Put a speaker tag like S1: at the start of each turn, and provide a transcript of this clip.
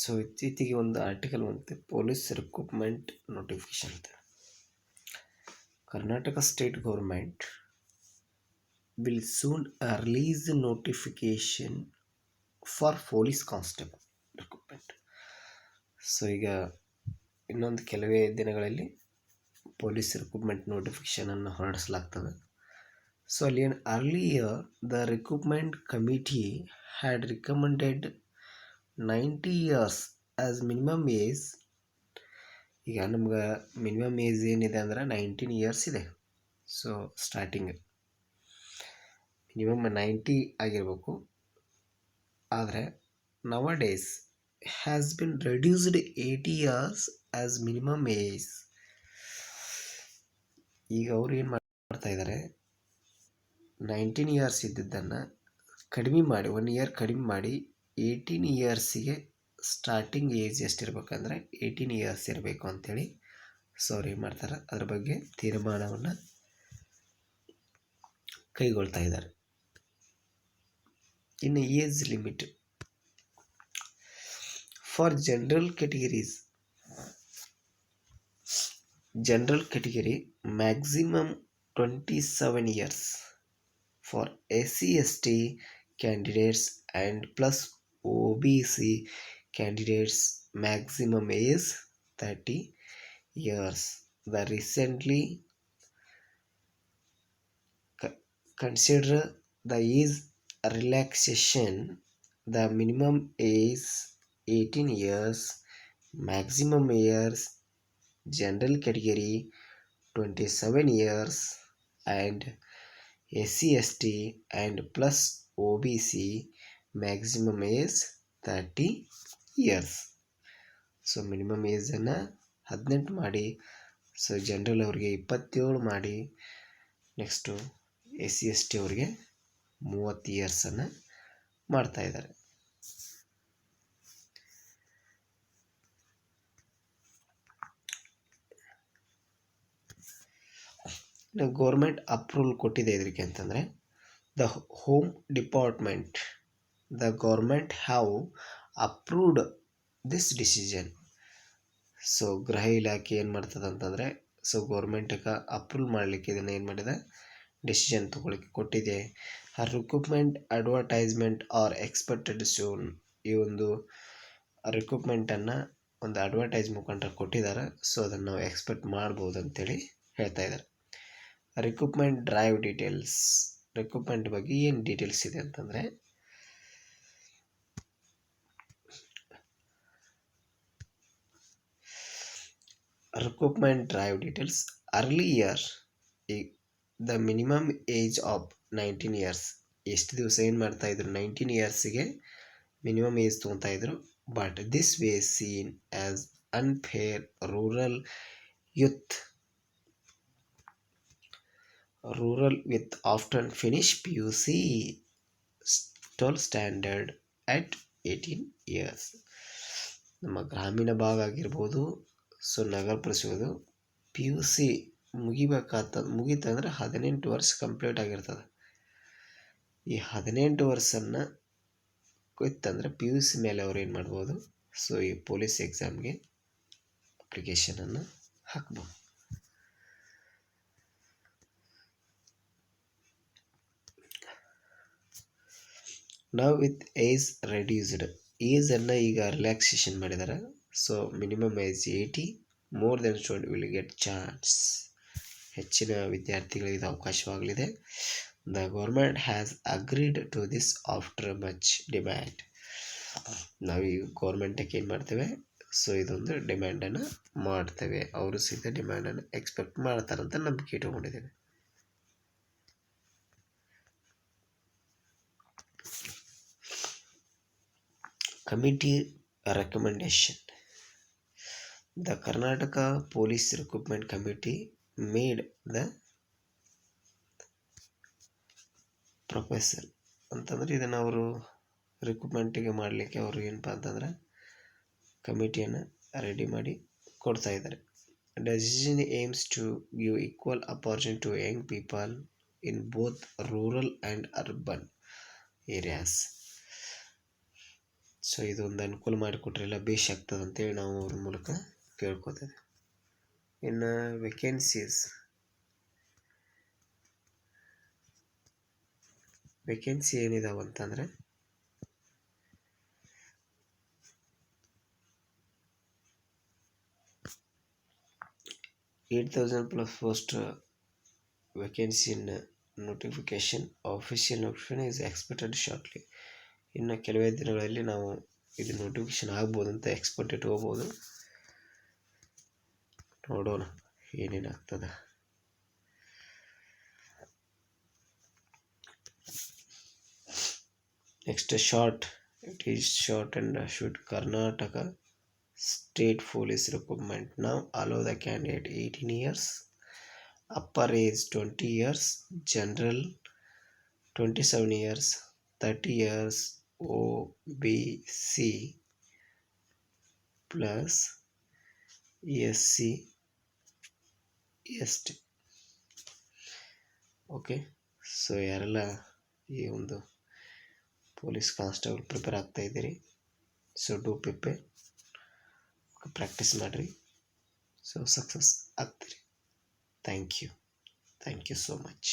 S1: So ಇತ್ತೀಚೆಗೆ ಒಂದು article ಬಂತೆ, ಪೊಲೀಸ್ ರಿಕ್ರೂಟ್ಮೆಂಟ್ ನೋಟಿಫಿಕೇಶನ್ ಅಂತ. Karnataka state government will soon release notification for police constable recruitment. So ಈಗ ಇನ್ನೊಂದು ಕೆಲವೇ ದಿನಗಳಲ್ಲಿ ಪೊಲೀಸ್ ರಿಕ್ರೂಟ್ಮೆಂಟ್ ನೋಟಿಫಿಕೇಶನನ್ನು ಹೊರಡಿಸಲಾಗ್ತದೆ. ಸೊ ಅಲ್ಲಿ ಏನು, earlier the recruitment committee had recommended 90 years as minimum age. ಈಗ ನಮ್ಗೆ ಮಿನಿಮಮ್ ಏಜ್ ಏನಿದೆ ಅಂದ್ರೆ 19 years ಇದೆ. ಸೊ ಸ್ಟಾರ್ಟಿಂಗ್ ಮಿನಿಮಮ್ 90 ಆಗಿರಬೇಕು. ಆದರೆ ನವ days has been reduced 80 years as minimum age. ಈಗ ಅವರು ಏನು ಮಾಡ್ತಾ ಇದ್ದಾರೆ, 19 years ಇದ್ದಿದ್ದನ್ನು ಕಡಿಮೆ ಮಾಡಿ 1 year ಕಡಿಮೆ ಮಾಡಿ 18 yearsಗೆ ಸ್ಟಾರ್ಟಿಂಗ್ ಏಜ್ ಎಷ್ಟಿರ್ಬೇಕಂದ್ರೆ 18 years ಇರಬೇಕು ಅಂಥೇಳಿ ಸೊ ಅವ್ರು ಏನು ಮಾಡ್ತಾರೆ, ಅದ್ರ ಬಗ್ಗೆ ತೀರ್ಮಾನವನ್ನು ಕೈಗೊಳ್ತಾ ಇದ್ದಾರೆ. ಇನ್ನು age limit for general category maximum 27 years for SC/ST candidates and plus OBC candidates maximum is 30 years. The recently consider the age relaxation. The minimum is 18 years, maximum years general category 27 years and SC/ST and plus OBC maximum is 30 years. So minimum ಏಜನ್ನು 18 ಮಾಡಿ, so general ಅವ್ರಿಗೆ 27 ಮಾಡಿ, next SC/ST ಅವ್ರಿಗೆ 30 ಇಯರ್ಸನ್ನು ಮಾಡ್ತಾಯಿದ್ದಾರೆ. Government approval ಕೊಟ್ಟಿದೆ ಇದಕ್ಕೆ ಅಂತಂದರೆ, the home department, the government have approved this decision. So ಗೃಹ ಇಲಾಖೆ ಏನು ಮಾಡ್ತದೆ ಅಂತಂದರೆ, ಸೊ ಗೌರ್ಮೆಂಟ್ಗೆ ಅಪ್ರೂವ್ ಮಾಡಲಿಕ್ಕೆ ಇದನ್ನು ಏನು ಮಾಡಿದೆ, ಡಿಸಿಷನ್ ತೊಗೊಳಿಕ್ಕೆ ಕೊಟ್ಟಿದೆ. Recruitment advertisement R expected soon. ಈ ಒಂದು ರಿಕ್ರೂಟ್ಮೆಂಟನ್ನು ಒಂದು ಅಡ್ವರ್ಟೈಸ್ ಮುಖಾಂತರ ಕೊಟ್ಟಿದ್ದಾರೆ. ಸೊ ಅದನ್ನು ನಾವು ಎಕ್ಸ್ಪೆಕ್ಟ್ ಮಾಡ್ಬೋದು ಅಂತೇಳಿ ಹೇಳ್ತಾ ಇದ್ದಾರೆ. ರಿಕ್ರೂಟ್ಮೆಂಟ್ ಡ್ರೈವ್ ಡೀಟೇಲ್ಸ್, ರಿಕ್ರೂಟ್ಮೆಂಟ್ ಬಗ್ಗೆ ಏನು ಡೀಟೇಲ್ಸ್ ಇದೆ ಅಂತಂದರೆ, recruitment drive details earlier the minimum age of 19 years. ಎಷ್ಟು ದಿವಸ ಏನು ಮಾಡ್ತಾಯಿದ್ರು, 19 yearsಗೆ ಮಿನಿಮಮ್ ಏಜ್ ತೊಗೊತಾಯಿದ್ರು. But this was seen as unfair. Rural with often finish PUC 12 standard at 18 years. ನಮ್ಮ ಗ್ರಾಮೀಣ ಭಾಗ ಆಗಿರ್ಬೋದು, ಸೊ ನಗರ ಪ್ರದೇಶಗಳು PUC ಮುಗೀತಂದ್ರೆ 18 ವರ್ಷ ಕಂಪ್ಲೀಟ್ ಆಗಿರ್ತದೆ. ಈ 18 ವರ್ಷನ್ನು ಗೊತ್ತಂದರೆ PUC ಮೇಲೆ ಅವ್ರು ಏನು ಮಾಡ್ಬೋದು, ಸೊ ಈ ಪೊಲೀಸ್ ಎಕ್ಸಾಮ್ಗೆ ಅಪ್ಲಿಕೇಶನನ್ನು ಹಾಕ್ಬೋದು. ನಾವು ವಿತ್ ಏಜ್ ರೆಡ್ಯೂಸ್ಡ್, ಏಜನ್ನು ಈಗ ರಿಲ್ಯಾಕ್ಸೇಷನ್ ಮಾಡಿದ್ದಾರೆ. So minimum age 80, more than student will get chance. ಹೆಚ್ಚಿನ ವಿದ್ಯಾರ್ಥಿಗಳಿಗೆ ಇದು ಅವಕಾಶವಾಗಲಿದೆ. The government has agreed to this after much demand. ನಾವು ಈ ಗೌರ್ಮೆಂಟಕ್ಕೆ ಏನು ಮಾಡ್ತೇವೆ, ಸೊ ಇದೊಂದು ಡಿಮ್ಯಾಂಡನ್ನು ಮಾಡ್ತೇವೆ. ಅವರು ಸಹಿತ ಡಿಮ್ಯಾಂಡನ್ನು ಎಕ್ಸ್ಪೆಕ್ಟ್ ಮಾಡ್ತಾರಂತ ನಂಬಿಕೆ ಇಟ್ಕೊಂಡಿದ್ದೇವೆ. Committee recommendation. The Karnataka Police Recruitment Committee made the proposal. ಅಂತಂದರೆ ಇದನ್ನು ಅವರು ರಿಕ್ರೂಟ್ಮೆಂಟಿಗೆ ಮಾಡಲಿಕ್ಕೆ ಅವರು ಏನಪ್ಪ ಅಂತಂದರೆ ಕಮಿಟಿಯನ್ನು ರೆಡಿ ಮಾಡಿ ಕೊಡ್ತಾ ಇದ್ದಾರೆ. Decision aims to give equal opportunity to young people in both rural and urban areas. So ಇದೊಂದು ಅನುಕೂಲ ಮಾಡಿಕೊಟ್ರೆಲ್ಲ ಬೇಷ್ ಆಗ್ತದೆ ಅಂತೇಳಿ ನಾವು ಅವ್ರ ಮೂಲಕ ಕೇಳ್ಕೊತೇವೆ. ಇನ್ನು ವೇಕೆನ್ಸಿ ಏನಿದಾವೆ ಅಂತಂದರೆ 8,000+ post vacancy in notification. Official notification is expected shortly. ಇನ್ನು ಕೆಲವೇ ದಿನಗಳಲ್ಲಿ ನಾವು ಇದು ನೋಟಿಫಿಕೇಶನ್ ಆಗ್ಬೋದು ಅಂತ ಎಕ್ಸ್ಪೆಕ್ಟ್ ಇಟ್ಕೋಬೋದು. ನೋಡೋಣ ಏನೇನಾಗ್ತದೆ. Next it is short and sweet. Karnataka State Police Recruitment now allow the candidate 18 years, upper age 20 years, general 27 years, 30 years OBC plus SC ST. Okay, so ಯಾರೆಲ್ಲ ಈ ಒಂದು ಪೊಲೀಸ್ ಕಾನ್ಸ್ಟೇಬಲ್ ಪ್ರಿಪೇರ್ ಆಗ್ತಾ ಇದ್ದೀರಿ, so do prepare, practice ಮಾಡಿರಿ, so success ಆಗ್ತೀರಿ. Thank you so much.